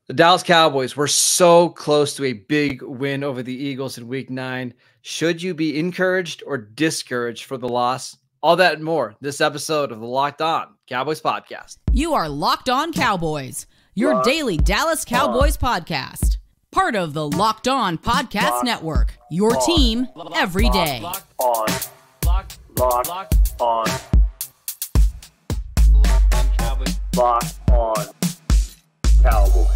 The Dallas Cowboys were so close to a big win over the Eagles in week 9. Should you be encouraged or discouraged for the loss? All that and more this episode of the Locked On Cowboys podcast. You are Locked On Cowboys, your daily Dallas Cowboys podcast. Part of the Locked On Podcast Network, your team every day. Locked On Cowboys. Locked On Cowboys.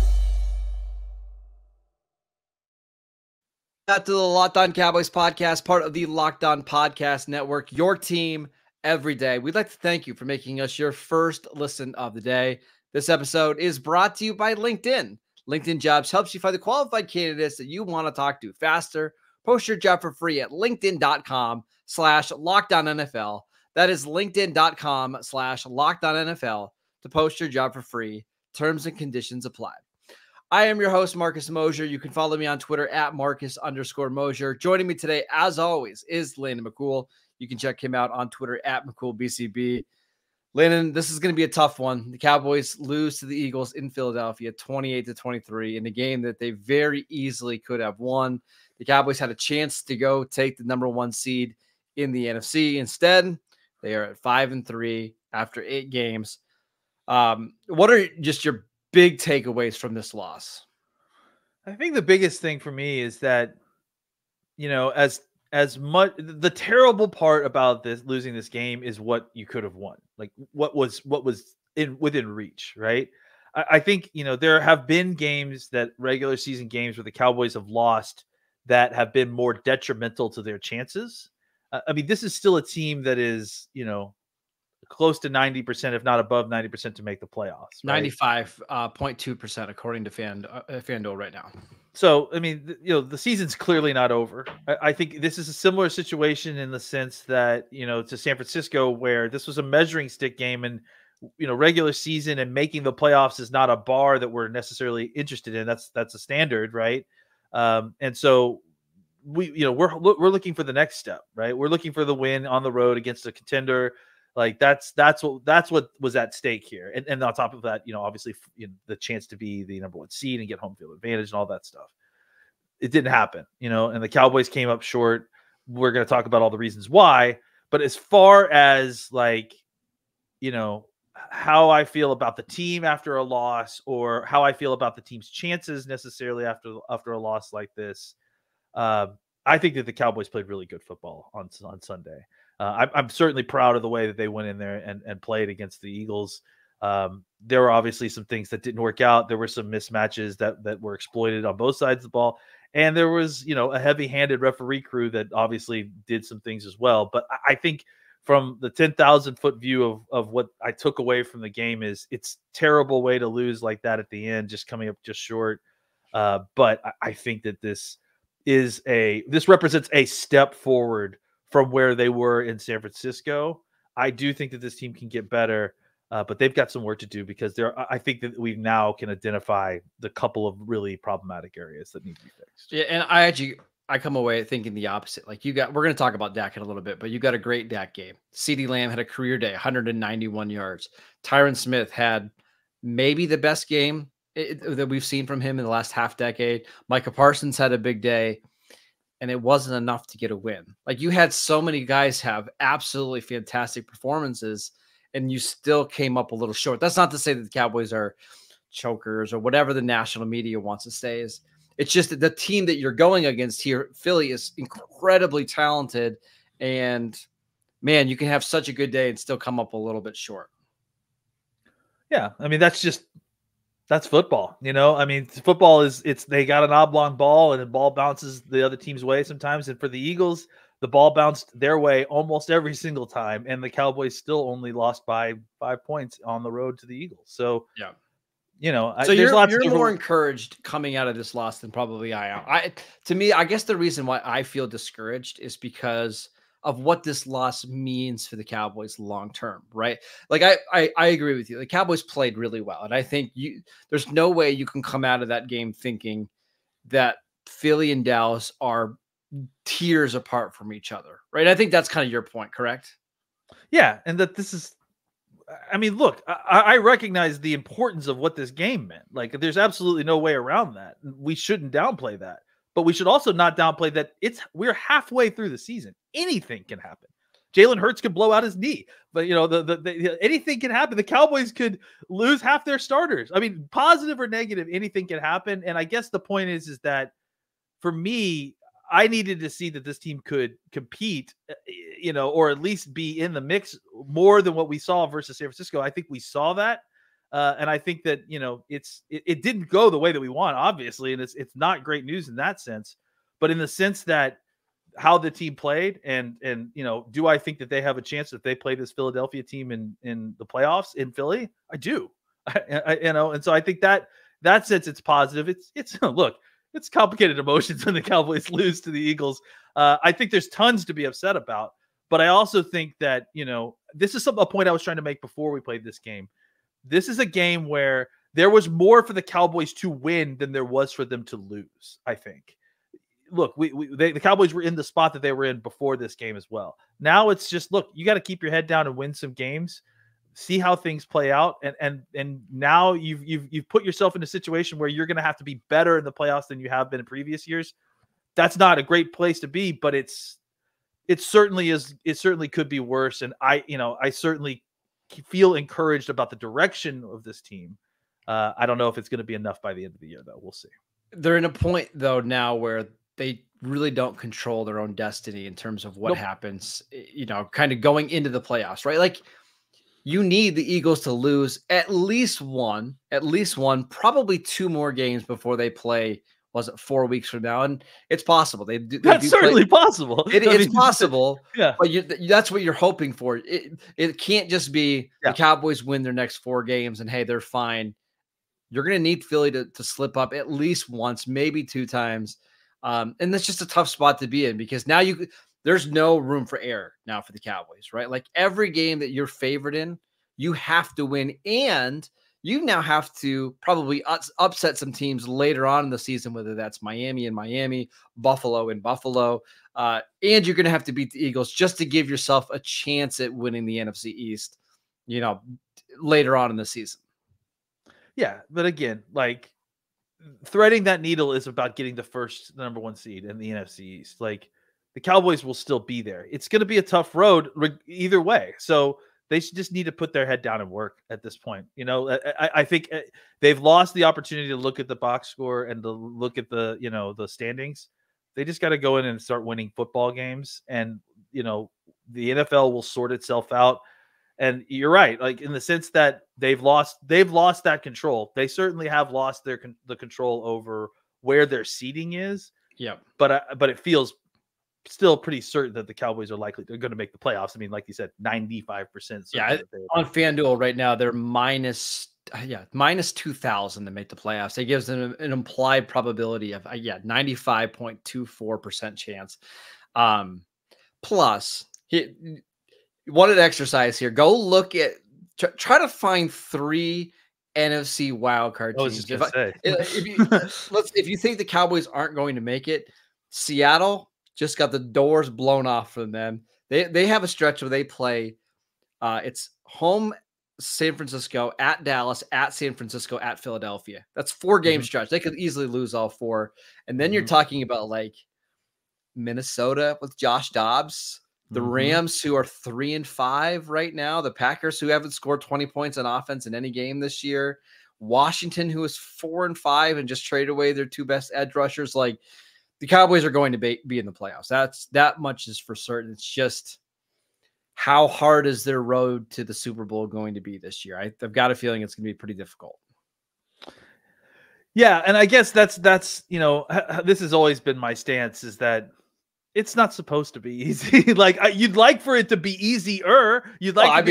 Back to the Locked On Cowboys podcast, part of the Locked On Podcast Network, your team every day. We'd like to thank you for making us your first listen of the day. This episode is brought to you by LinkedIn. LinkedIn Jobs helps you find the qualified candidates that you want to talk to faster. Post your job for free at linkedin.com/LockedOnNFL. That is linkedin.com/LockedOnNFL to post your job for free. Terms and conditions apply. I am your host, Marcus Mosher. You can follow me on Twitter at Marcus_Mosher. Joining me today, as always, is Landon McCool. You can check him out on Twitter at McCoolBCB. Landon, this is going to be a tough one. The Cowboys lose to the Eagles in Philadelphia 28-23 in a game that they very easily could have won. The Cowboys had a chance to go take the number 1 seed in the NFC. Instead, they are at 5-3 after 8 games. What are just your big takeaways from this loss? I think the biggest thing for me is that, as much the terrible part about losing this game is what you could have won, like what was within reach, right? I think, there have been games, that regular season games, where the Cowboys have lost that have been more detrimental to their chances. I mean, this is still a team that is, close to 90%, if not above 90%, to make the playoffs. Right? 95.2% according to FanDuel right now. So, I mean, the season's clearly not over. I think this is a similar situation in the sense that, to San Francisco, where this was a measuring stick game, and, regular season and making the playoffs is not a bar that we're necessarily interested in. That's a standard, right? And so we're looking for the next step, right? We're looking for the win on the road against a contender. Like that's what was at stake here. And on top of that, obviously, the chance to be the number 1 seed and get home field advantage and all that stuff. It didn't happen, and the Cowboys came up short. We're going to talk about all the reasons why. But as far as how I feel about the team after a loss, or how I feel about the team's chances necessarily after a loss like this, I think that the Cowboys played really good football on Sunday. I'm certainly proud of the way that they went in there and played against the Eagles. There were obviously some things that didn't work out. There were some mismatches that were exploited on both sides of the ball. And there was, a heavy-handed referee crew that obviously did some things as well. But I think from the 10,000-foot view of what I took away from the game is it's terrible way to lose like that at the end, just coming up just short. But I think that this represents a step forward from where they were in San Francisco. I do think that this team can get better, but they've got some work to do, because I think that we now can identify the couple of really problematic areas that need to be fixed. Yeah, and I come away thinking the opposite. Like we're going to talk about Dak in a little bit, but you got a great Dak game. CeeDee Lamb had a career day, 191 yards. Tyron Smith had maybe the best game that we've seen from him in the last half decade. Micah Parsons had a big day. And it wasn't enough to get a win. Like, you had so many guys have absolutely fantastic performances, and you still came up a little short. That's not to say that the Cowboys are chokers or whatever the national media wants to say. It's just that the team that you're going against here, Philly, is incredibly talented. And, man, you can have such a good day and still come up a little bit short. Yeah, I mean, that's football, I mean, football they got an oblong ball, and the ball bounces the other team's way sometimes. And for the Eagles, the ball bounced their way almost every single time. And the Cowboys still only lost by 5 points on the road to the Eagles. So, yeah, so you're more encouraged coming out of this loss than probably I am. To me, I guess the reason why I feel discouraged is because of what this loss means for the Cowboys long-term, right? Like I agree with you. The Cowboys played really well. And I think there's no way you can come out of that game thinking that Philly and Dallas are tiers apart from each other, right? I think that's kind of your point, correct? Yeah. And that this is, I mean, look, I recognize the importance of what this game meant. Like, there's absolutely no way around that. We shouldn't downplay that, but we should also not downplay that we're halfway through the season. Anything can happen. Jalen Hurts could blow out his knee, but anything can happen. The Cowboys could lose half their starters. I mean, positive or negative, anything can happen. And I guess the point is that for me, I needed to see that this team could compete, or at least be in the mix more than what we saw versus San Francisco. I think we saw that. And I think that, it didn't go the way that we want, obviously. And it's not great news in that sense, but in the sense that how the team played and do I think that they have a chance if they play this Philadelphia team in the playoffs in Philly? I do. And so I think that sense it's positive. It's look, it's complicated emotions when the Cowboys lose to the Eagles. I think there's tons to be upset about, but I also think that, this is a point I was trying to make before we played this game. This is a game where there was more for the Cowboys to win than there was for them to lose, I think. Look, the Cowboys were in the spot that they were in before this game as well. Now it's just, look, you got to keep your head down and win some games, see how things play out. And now you've put yourself in a situation where you're going to have to be better in the playoffs than you have been in previous years. That's not a great place to be, but it certainly is. It certainly could be worse. And I certainly feel encouraged about the direction of this team. I don't know if it's going to be enough by the end of the year, though. We'll see. They're in a point though now where they really don't control their own destiny in terms of what happens, kind of going into the playoffs, right? Like, you need the Eagles to lose at least one, probably two more games before they play. Was it 4 weeks from now? And it's possible. That's certainly possible. It's possible. Yeah. But that's what you're hoping for. It can't just be the Cowboys win their next 4 games and hey, they're fine. You're going to need Philly to slip up at least once, maybe 2 times. And that's just a tough spot to be in because now there's no room for error now for the Cowboys, right? Like, every game that you're favored in, you have to win. And you now have to probably upset some teams later on in the season, whether that's Miami and Miami, Buffalo and Buffalo. And you're going to have to beat the Eagles just to give yourself a chance at winning the NFC East, later on in the season. Yeah, but again, like, threading that needle is about getting the number 1 seed in the NFC East. Like, the Cowboys will still be there. It's going to be a tough road either way. So they should just need to put their head down and work at this point. I think they've lost the opportunity to look at the box score and to look at the standings. They just got to go in and start winning football games, and the NFL will sort itself out. And you're right, like, in the sense that they've lost that control. They certainly have lost the control over where their seating is. Yeah, but it feels still pretty certain that the Cowboys are they're going to make the playoffs. I mean, like you said, 95%. Yeah, on FanDuel right now, they're minus 2,000 to make the playoffs. It gives them an implied probability of 95.24% chance. Plus, what an exercise here. Go look at try to find 3 NFC wildcard teams. If you think the Cowboys aren't going to make it, Seattle just got the doors blown off from them. They have a stretch where they play. It's home San Francisco, at Dallas, at San Francisco, at Philadelphia. That's 4-game stretch. They could easily lose all 4. And then you're talking about like Minnesota with Josh Dobbs, the Rams, who are 3-5 right now, the Packers, who haven't scored 20 points on offense in any game this year, Washington, who is 4-5 and just traded away their 2 best edge rushers. Like, the Cowboys are going to be in the playoffs. That much is for certain. It's just, how hard is their road to the Super Bowl going to be this year? I've got a feeling it's going to be pretty difficult. Yeah, and I guess that's this has always been my stance, is that it's not supposed to be easy. Like, you'd like for it to be easier. I'd like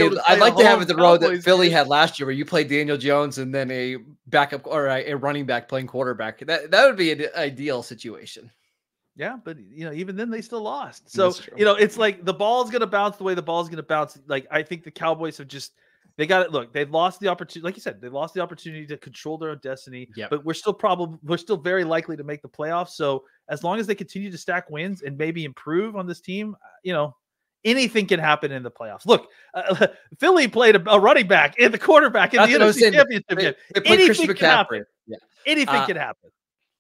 to have it the road that Philly had last year, where you play Daniel Jones and then a backup or a running back playing quarterback. That would be an ideal situation. Yeah, but even then they still lost. So it's like the ball's going to bounce the way the ball's going to bounce. Like, I think the Cowboys have they got it. Look, they've lost the opportunity. Like you said, they lost the opportunity to control their own destiny. Yep. But we're still very likely to make the playoffs. So as long as they continue to stack wins and maybe improve on this team, Anything can happen in the playoffs. Look, Philly played a running back and the quarterback in the NFC Championship game. Anything can happen. Yeah. Anything can happen.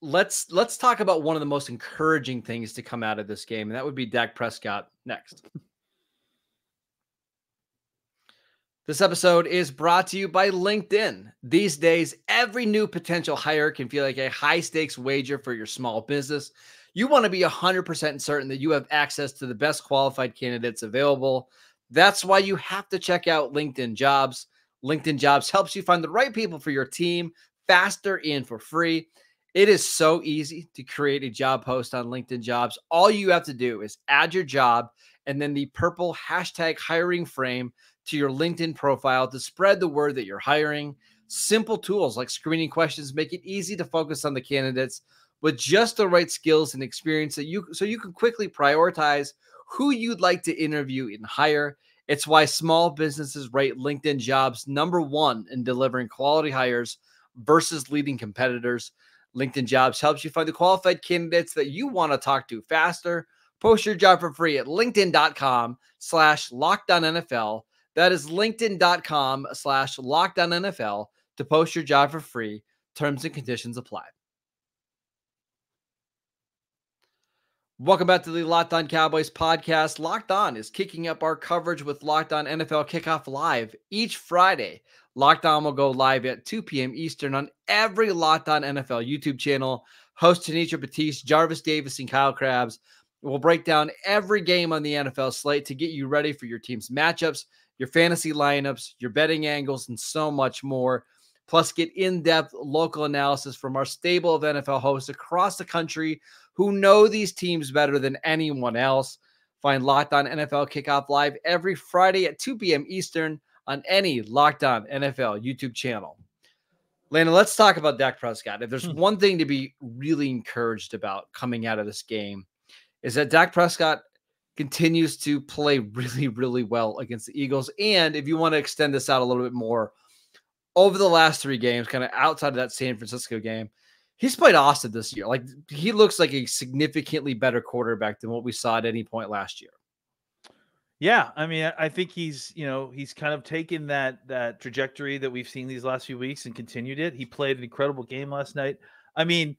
Let's talk about one of the most encouraging things to come out of this game, and that would be Dak Prescott next. This episode is brought to you by LinkedIn. These days, every new potential hire can feel like a high-stakes wager for your small business. You want to be 100% certain that you have access to the best qualified candidates available. That's why you have to check out LinkedIn Jobs. LinkedIn Jobs helps you find the right people for your team faster and for free. It is so easy to create a job post on LinkedIn Jobs. All you have to do is add your job and then the purple hashtag hiring frame to your LinkedIn profile to spread the word that you're hiring. Simple tools like screening questions make it easy to focus on the candidates with just the right skills and experience so you can quickly prioritize who you'd like to interview and hire. It's why small businesses rate LinkedIn Jobs #1 in delivering quality hires versus leading competitors. LinkedIn Jobs helps you find the qualified candidates that you want to talk to faster. Post your job for free at linkedin.com/LockedOnNFL. That is linkedin.com/LockedOnNFL to post your job for free. Terms and conditions apply. Welcome back to the Locked On Cowboys podcast. Locked On is kicking up our coverage with Locked On NFL Kickoff Live each Friday. Locked On will go live at 2 p.m. Eastern on every Locked On NFL YouTube channel. Hosts Tanisha Batiste, Jarvis Davis, and Kyle Krabs will break down every game on the NFL slate to get you ready for your team's matchups, your fantasy lineups, your betting angles, and so much more. Plus, get in-depth local analysis from our stable of NFL hosts across the country who know these teams better than anyone else. Find Locked On NFL Kickoff Live every Friday at 2 p.m. Eastern on any Locked On NFL YouTube channel. Lana, let's talk about Dak Prescott. If there's one thing to be really encouraged about coming out of this game, is that Dak Prescott continues to play really, really well against the Eagles. And if you want to extend this out a little bit more, over the last 3 games, kind of outside of that San Francisco game, he's played awesome this year. Like, he looks like a significantly better quarterback than what we saw at any point last year. Yeah, I mean, I think he's kind of taken that trajectory that we've seen these last few weeks and continued it. He played an incredible game last night. I mean,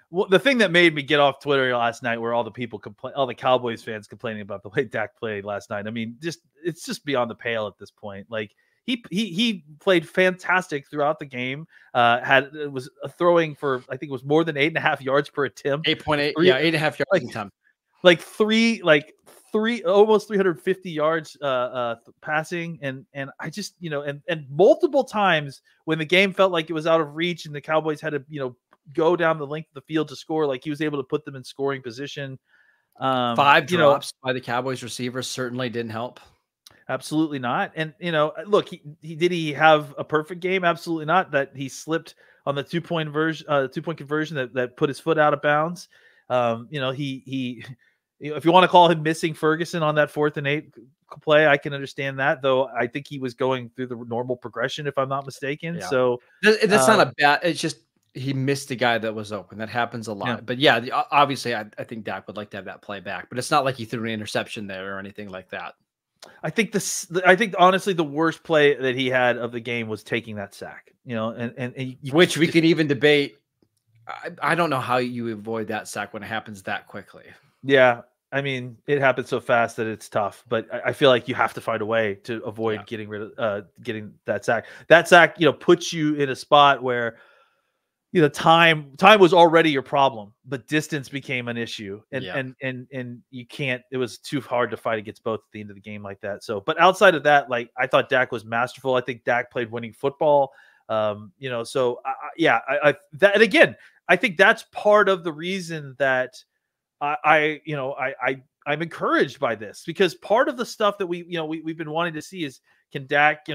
well, the thing that made me get off Twitter last night were all the people all the Cowboys fans complaining about the way Dak played last night. I mean, it's just beyond the pale at this point. Like, he played fantastic throughout the game. Was throwing for, I think it was more than 8.5 yards per attempt. 8.8, yeah, 8.5 yards in time. Like three, almost 350 yards passing, and I just and multiple times when the game felt like it was out of reach and the Cowboys had to go down the length of the field to score, like he was able to put them in scoring position. 5 drops by the Cowboys receivers certainly didn't help. Absolutely not. And look, he have a perfect game? Absolutely not. That he slipped on the 2-point conversion that put his foot out of bounds. He if you want to call him missing Ferguson on that 4th and 8 play, I can understand that, though. I think he was going through the normal progression, if I'm not mistaken. Yeah. So that's not a bad. It's just he missed the guy that was open. That happens a lot. Yeah. But yeah, obviously, I think Dak would like to have that play back. But it's not like he threw an interception there or anything like that. I think honestly the worst play that he had of the game was taking that sack. Which we could even debate. I don't know how you avoid that sack when it happens that quickly. Yeah, I mean, it happens so fast that it's tough. But I feel like you have to find a way to avoid getting rid of getting that sack. That sack, puts you in a spot where time was already your problem, but distance became an issue, and you can't. It was too hard to fight against both at the end of the game like that. So, but outside of that, like, I thought Dak was masterful. I think Dak played winning football. So that, and again, I think that's part of the reason that I'm encouraged by this, because part of the stuff that we've been wanting to see is, can Dak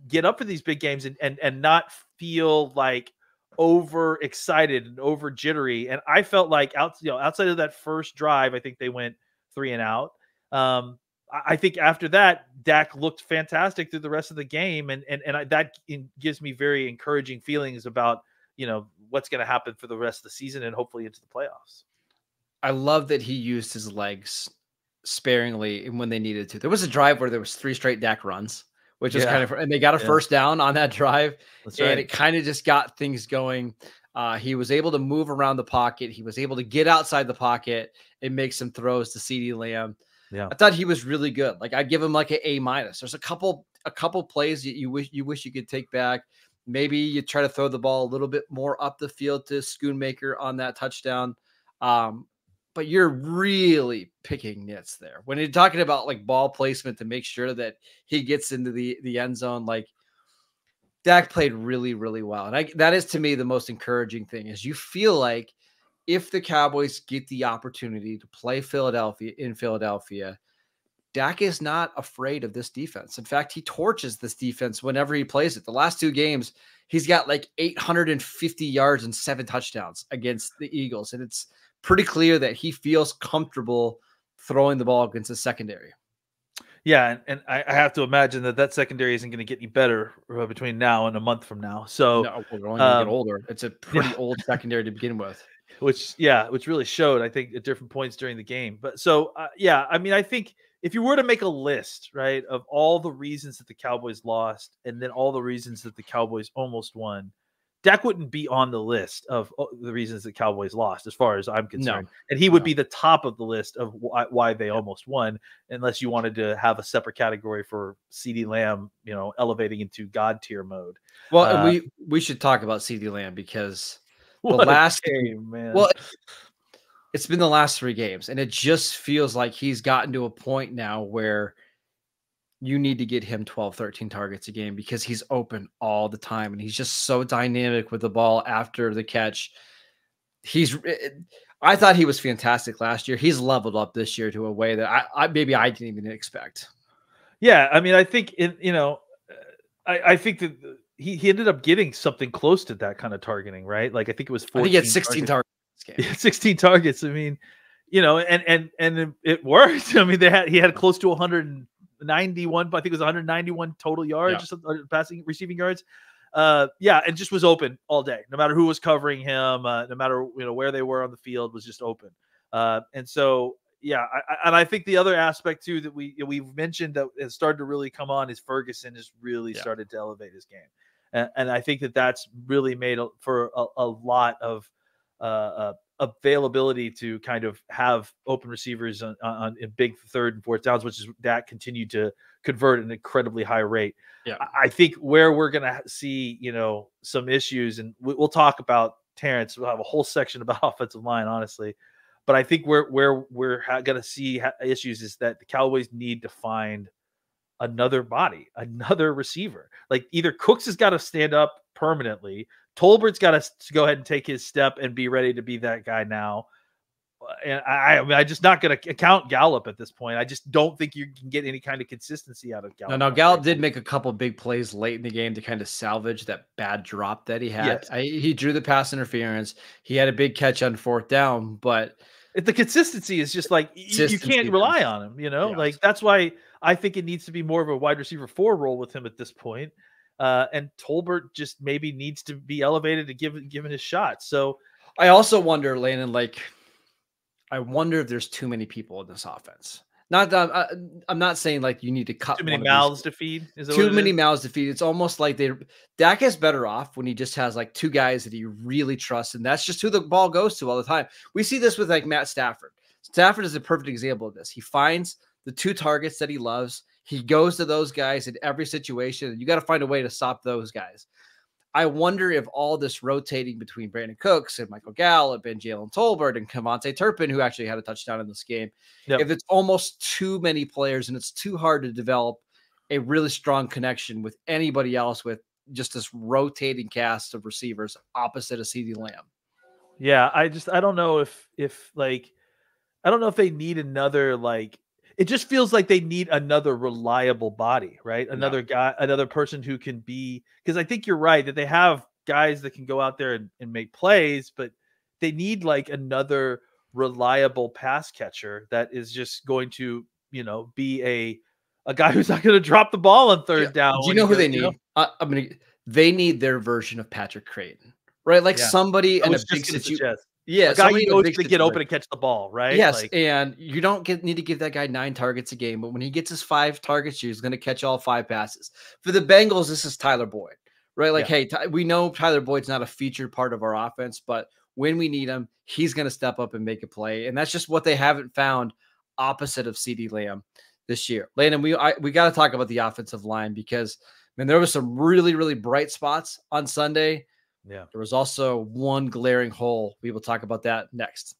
get up for these big games and not feel like over excited and over jittery. And I felt like outside of that first drive, I think they went 3 and out. I think after that, Dak looked fantastic through the rest of the game, and that gives me very encouraging feelings about what's going to happen for the rest of the season and hopefully into the playoffs. I love that he used his legs sparingly and when they needed to. There was a drive where there was 3 straight Dak runs, which was Yeah. and they got a first down on that drive. That's And right. it kind of just got things going. He was able to move around the pocket. He was able to get outside the pocket and make some throws to CeeDee Lamb. Yeah. I thought he was really good. Like I'd give him like an A-. There's a couple plays that you wish you could take back. Maybe you try to throw the ball a little bit more up the field to Schoonmaker on that touchdown. But you're really picking nits there. When you're talking about like ball placement to make sure that he gets into the end zone, like Dak played really, really well. And that is to me the most encouraging thing is you feel like if the Cowboys get the opportunity to play in Philadelphia, Dak is not afraid of this defense. In fact, he torches this defense whenever he plays it. The last 2 games, he's got like 850 yards and 7 touchdowns against the Eagles. And it's pretty clear that he feels comfortable throwing the ball against the secondary. Yeah, and I have to imagine that secondary isn't going to get any better between now and a month from now. So no, we're only going to get older. It's a pretty old secondary to begin with. Which really showed, I think, at different points during the game. But so, I mean, I think if you were to make a list, right, of all the reasons that the Cowboys lost and then all the reasons that the Cowboys almost won, Dak wouldn't be on the list of the reasons the Cowboys lost, as far as I'm concerned. No, and he would be the top of the list of why they almost won, unless you wanted to have a separate category for CeeDee Lamb, elevating into God tier mode. Well, and we should talk about CeeDee Lamb because the last game, man. Well, it's been the last 3 games, and it just feels like he's gotten to a point now where you need to get him 12, 13 targets a game because he's open all the time, and he's just so dynamic with the ball after the catch. I thought he was fantastic last year. He's leveled up this year to a way that I didn't even expect. Yeah, I mean, I think I think that he ended up getting something close to that kind of targeting, right? Like I think it was 14. I think he had 16 targets. Yeah, 16 targets. I mean, and it worked. I mean, he had close to 191, but I think it was 191 total yards, passing, receiving yards. And just was open all day, no matter who was covering him, no matter where they were on the field, was just open. And so, I think the other aspect too that we've mentioned that has started to really come on is Ferguson has really started to elevate his game, and I think that's really made for a lot of availability to kind of have open receivers on in big 3rd and 4th downs, which is that continued to convert at an incredibly high rate. Yeah, I think where we're going to see, some issues, and we'll talk about Terence. We'll have a whole section about offensive line, honestly. But I think where we're going to see issues is that the Cowboys need to find another body, another receiver. Like either Cooks has got to stand up permanently, Tolbert's got to go ahead and take his step and be ready to be that guy now. And I'm just not going to count Gallup at this point. I just don't think you can get any kind of consistency out of Gallup. No, Gallup did make a couple big plays late in the game to kind of salvage that bad drop that he had. Yes. He drew the pass interference. He had a big catch on 4th down, but the consistency is just like you can't rely on him. Like that's why I think it needs to be more of a wide receiver 4 role with him at this point. And Tolbert just maybe needs to be elevated to given his shot. So I also wonder, Landon, I wonder if there's too many people in this offense. Not that I'm not saying like you need to cut too many mouths to feed. Too many mouths to feed. It's almost like Dak is better off when he just has like 2 guys that he really trusts, and that's just who the ball goes to all the time. We see this with like Matt Stafford. Stafford is a perfect example of this. He finds the 2 targets that he loves. He goes to those guys in every situation, and you got to find a way to stop those guys. I wonder if all this rotating between Brandon Cooks and Michael Gallup and Jalen Tolbert and Kevontae Turpin, who actually had a touchdown in this game, if it's almost too many players and it's too hard to develop a really strong connection with anybody else with just this rotating cast of receivers opposite of CeeDee Lamb. Yeah, I don't know if I don't know if they need another it just feels like they need another reliable body, right? Another guy, another person who can be, because I think you're right that they have guys that can go out there and make plays, but they need like another reliable pass catcher that is just going to, be a guy who's not going to drop the ball on 3rd down. Do you know who they need? They need their version of Patrick Creighton, right? Like somebody in a big situation. Yeah, a guy somebody you in a know big is going to get open situation. and catch the ball, right? Yes, Like, and you don't need to give that guy 9 targets a game, but when he gets his 5 targets, he's going to catch all 5 passes. For the Bengals, this is Tyler Boyd, right? Like, Yeah. hey, we know Tyler Boyd's not a featured part of our offense, but when we need him, he's going to step up and make a play, and that's just what they haven't found opposite of CeeDee Lamb this year. Landon, we got to talk about the offensive line because, man, there was some really, really bright spots on Sunday. yeah. There was also one glaring hole. We will talk about that next.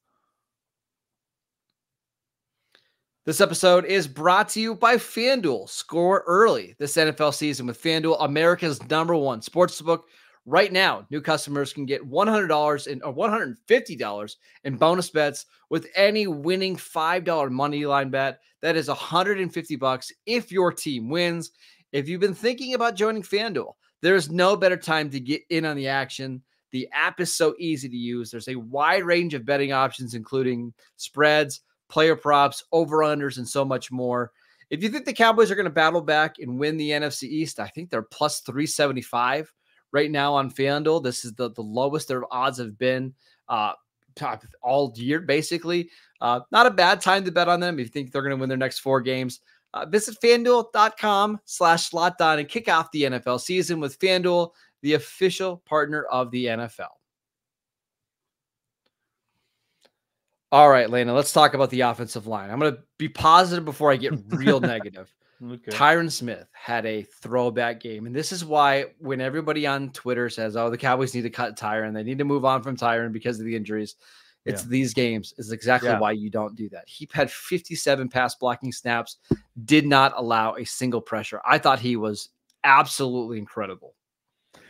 This episode is brought to you by FanDuel. Score early this NFL season with FanDuel, America's #1 sportsbook. Right now, new customers can get $100 or $150 in bonus bets with any winning $5 money line bet. That is $150 if your team wins. If you've been thinking about joining FanDuel, there is no better time to get in on the action. The app is so easy to use. There's a wide range of betting options, including spreads, player props, over-unders, and so much more. If you think the Cowboys are going to battle back and win the NFC East, I think they're plus 375 right now on FanDuel. This is the lowest their odds have been all year, basically. Not a bad time to bet on them if you think they're going to win their next 4 games. Visit FanDuel.com/LockedOn and kick off the NFL season with FanDuel, the official partner of the NFL. All right, Lena, let's talk about the offensive line. I'm going to be positive before I get real negative. Okay. Tyron Smith had a throwback game. And this is why when everybody on Twitter says, oh, the Cowboys need to cut Tyron, they need to move on from Tyron because of the injuries. It's these games is exactly why you don't do that. He had 57 pass blocking snaps, did not allow a single pressure. I thought he was absolutely incredible.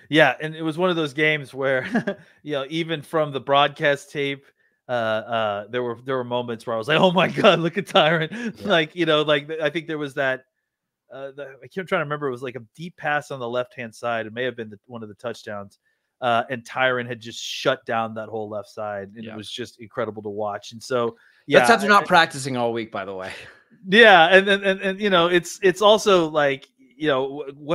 Yeah, and it was one of those games where, even from the broadcast tape, there were moments where I was like, oh my God, look at Tyron. Yeah. I think there was that, I keep trying to remember. It was like a deep pass on the left-hand side. It may have been one of the touchdowns. And Tyron had just shut down that whole left side. And it was just incredible to watch. And so, that's after not practicing all week, by the way. Yeah. And it's also like,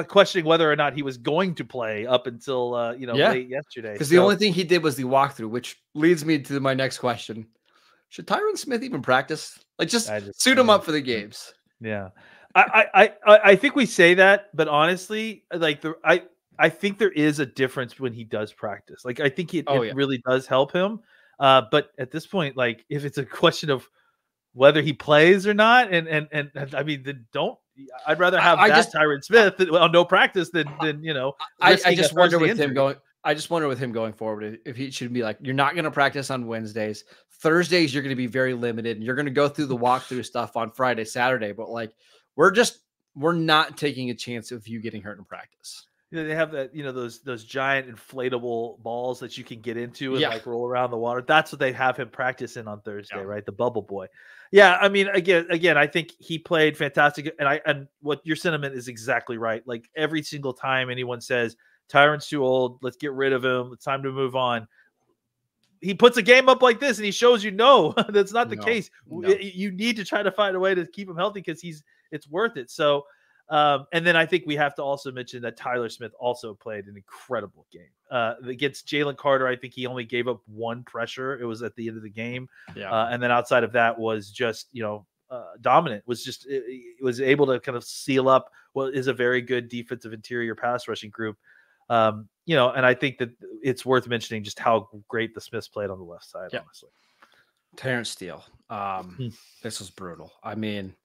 questioning whether or not he was going to play up until, late yesterday. Because the only thing he did was the walkthrough, which leads me to my next question. Should Tyron Smith even practice? Like, just suit him up for the games. Yeah. I think we say that, but honestly, I think there is a difference when he does practice. Like, I think it really does help him. But at this point, like, if it's a question of whether he plays or not, and I mean, then I'd rather have Tyron Smith on no practice than I just wonder with him going. I just wonder with him going forward if he should be like, you're not going to practice on Wednesdays. Thursdays, you're going to be very limited, and you're going to go through the walkthrough stuff on Friday, Saturday. But like, we're not taking a chance of you getting hurt in practice. They have that, those giant inflatable balls that you can get into and like roll around the water. That's what they have him practice in on Thursday, right? The bubble boy. Yeah. I mean, again, I think he played fantastic. And what your sentiment is exactly right. Like, every single time anyone says Tyron's too old, let's get rid of him, it's time to move on, he puts a game up like this and he shows no, that's not the case. No. You need to try to find a way to keep him healthy because it's worth it. So, and then I think we have to also mention that Tyler Smith also played an incredible game against Jalen Carter. I think he only gave up 1 pressure. It was at the end of the game. And then outside of that was just, dominant, it was able to kind of seal up what is a very good defensive interior pass rushing group. And I think that it's worth mentioning just how great the Smiths played on the left side, honestly. Terence Steele. This was brutal. I mean,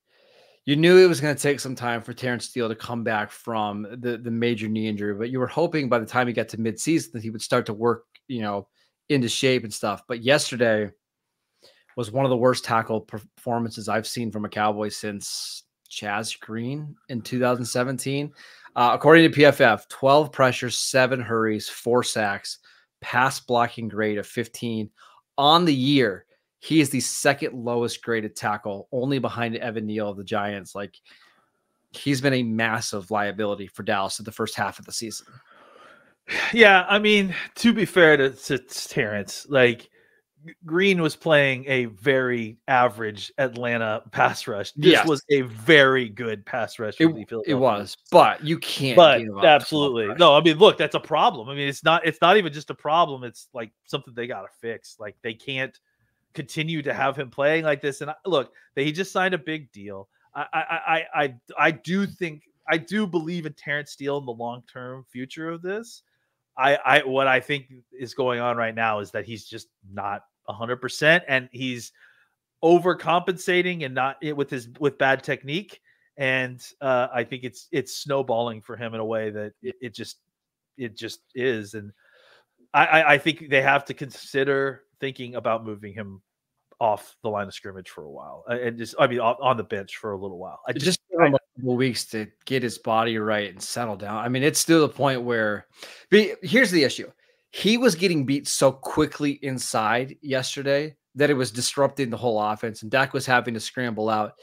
you knew it was going to take some time for Terence Steele to come back from the major knee injury, but you were hoping by the time he got to midseason that he would start to work, into shape and stuff. But yesterday was one of the worst tackle performances I've seen from a Cowboy since Chaz Green in 2017. According to PFF, 12 pressures, 7 hurries, 4 sacks, pass blocking grade of 15 on the year. He is the second lowest graded tackle, only behind Evan Neal of the Giants. Like, he's been a massive liability for Dallas in the first half of the season. Yeah, I mean, to be fair to Terrence, like, Green was playing a very average Atlanta pass rush. This Yes. was a very good pass rush. It was, but you can't. But give up absolutely no. I mean, look, that's a problem. I mean, it's not even just a problem. It's like something they got to fix. Like they can't continue to have him playing like this. And look, he just signed a big deal. I do believe in Terence Steele in the long-term future of this. What I think is going on right now is that he's just not 100%, and he's overcompensating and not with bad technique. And I think it's snowballing for him in a way that it just is. And I think they have to consider thinking about moving him off the line of scrimmage for a while, and on the bench for a little while. I just give him a couple weeks to get his body right and settle down. I mean, it's still the point where here's the issue. He was getting beat so quickly inside yesterday that it was disrupting the whole offense, and Dak was having to scramble out.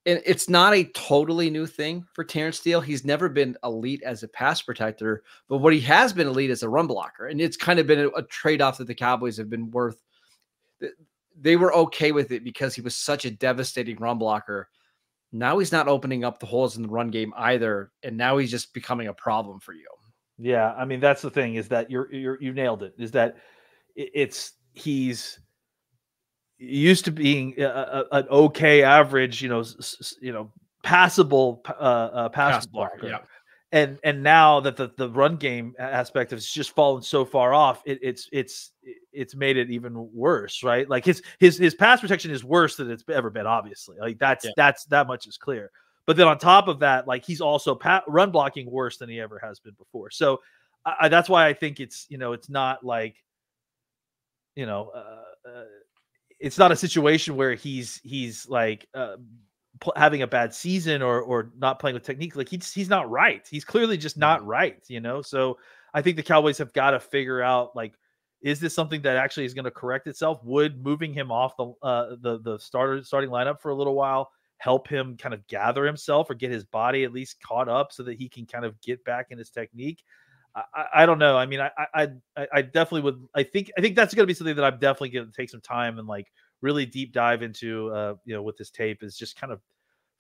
And it's not a totally new thing for Terence Steele. He's never been elite as a pass protector, but what he has been elite as a run blocker. And it's kind of been a trade-off that the Cowboys have been worth. They were okay with it because he was such a devastating run blocker. Now he's not opening up the holes in the run game either, and now he's just becoming a problem for you. Yeah, I mean, that's the thing, is that you nailed it. Is that he's used to being an okay average, passable pass blocker. Yeah. And now that the run game aspect has just fallen so far off, it's made it even worse, right? Like his pass protection is worse than it's ever been, obviously. Like that's that much is clear. But then on top of that, like he's also run blocking worse than he ever has been before. So that's why I think it's not like it's not a situation where he's like having a bad season or not playing with technique. Like he's not right. He's clearly just not right, So I think the Cowboys have got to figure out, like, is this something that actually is going to correct itself? Would moving him off the starting lineup for a little while help him kind of gather himself or get his body at least caught up so that he can kind of get back in his technique? I don't know. I mean, I definitely would. I think that's going to be something that I'm definitely going to take some time and like really deep dive into, with this tape, is just kind of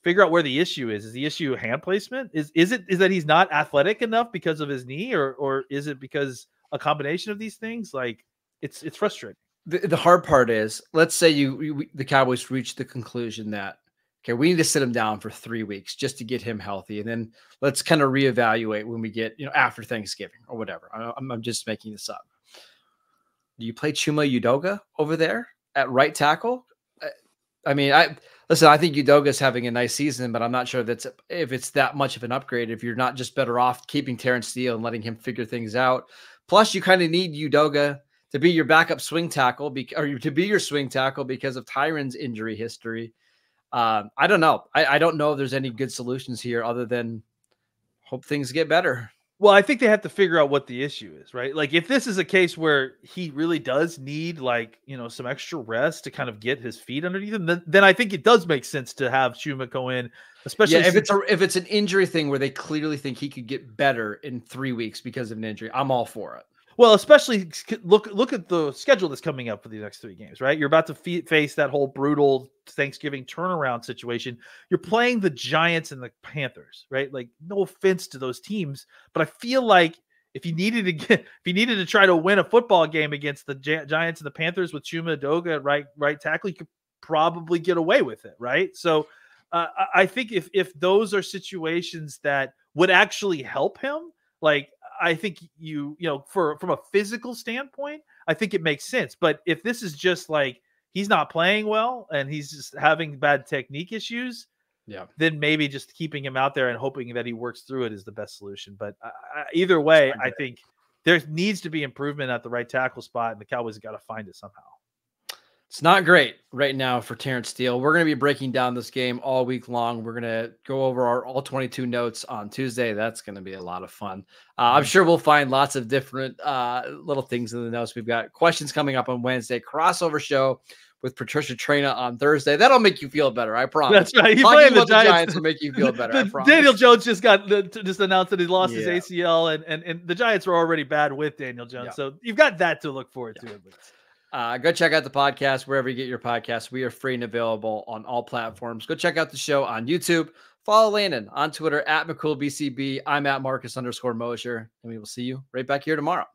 figure out where the issue is. Is the issue hand placement? Is it that he's not athletic enough because of his knee, or is it because a combination of these things? Like it's frustrating. The hard part is, let's say the Cowboys reach the conclusion that, okay, we need to sit him down for 3 weeks just to get him healthy. And then let's kind of reevaluate when we get, after Thanksgiving or whatever. I'm just making this up. Do you play Chuma Udoga over there at right tackle? I think Udoga's having a nice season, but I'm not sure if it's that much of an upgrade, if you're not just better off keeping Terence Steele and letting him figure things out. Plus, you kind of need Udoga to be your backup swing tackle, or to be your swing tackle because of Tyron's injury history. I don't know. I don't know if there's any good solutions here other than hope things get better. Well, I think they have to figure out what the issue is, right? Like if this is a case where he really does need some extra rest to kind of get his feet underneath him, then I think it does make sense to have Chuma go in, especially if it's an injury thing where they clearly think he could get better in 3 weeks because of an injury. I'm all for it. Well, especially look at the schedule that's coming up for the next 3 games, right? You're about to face that whole brutal Thanksgiving turnaround situation. You're playing the Giants and the Panthers, right? Like, no offense to those teams, but I feel like if you needed to try to win a football game against the Giants and the Panthers with Chuma Udoga at right tackle, you could probably get away with it, right? So I think if those are situations that would actually help him, like, I think from a physical standpoint, I think it makes sense. But if this is just like he's not playing well and he's just having bad technique issues, then maybe just keeping him out there and hoping that he works through it is the best solution. But either way, I think there needs to be improvement at the right tackle spot, and the Cowboys have got to find it somehow. It's not great right now for Terence Steele. We're going to be breaking down this game all week long. We're going to go over our all 22 notes on Tuesday. That's going to be a lot of fun. I'm sure we'll find lots of different little things in the notes. We've got questions coming up on Wednesday, crossover show with Patricia Traina on Thursday. That'll make you feel better, I promise. That's right. He's playing the Giants will make you feel better. I promise. Daniel Jones just announced that he lost his ACL, and the Giants were already bad with Daniel Jones. So you've got that to look forward to at least. Go check out the podcast wherever you get your podcasts. We are free and available on all platforms. Go check out the show on YouTube. Follow Landon on Twitter at McCoolBCB. I'm at Marcus_Mosher, and we will see you right back here tomorrow.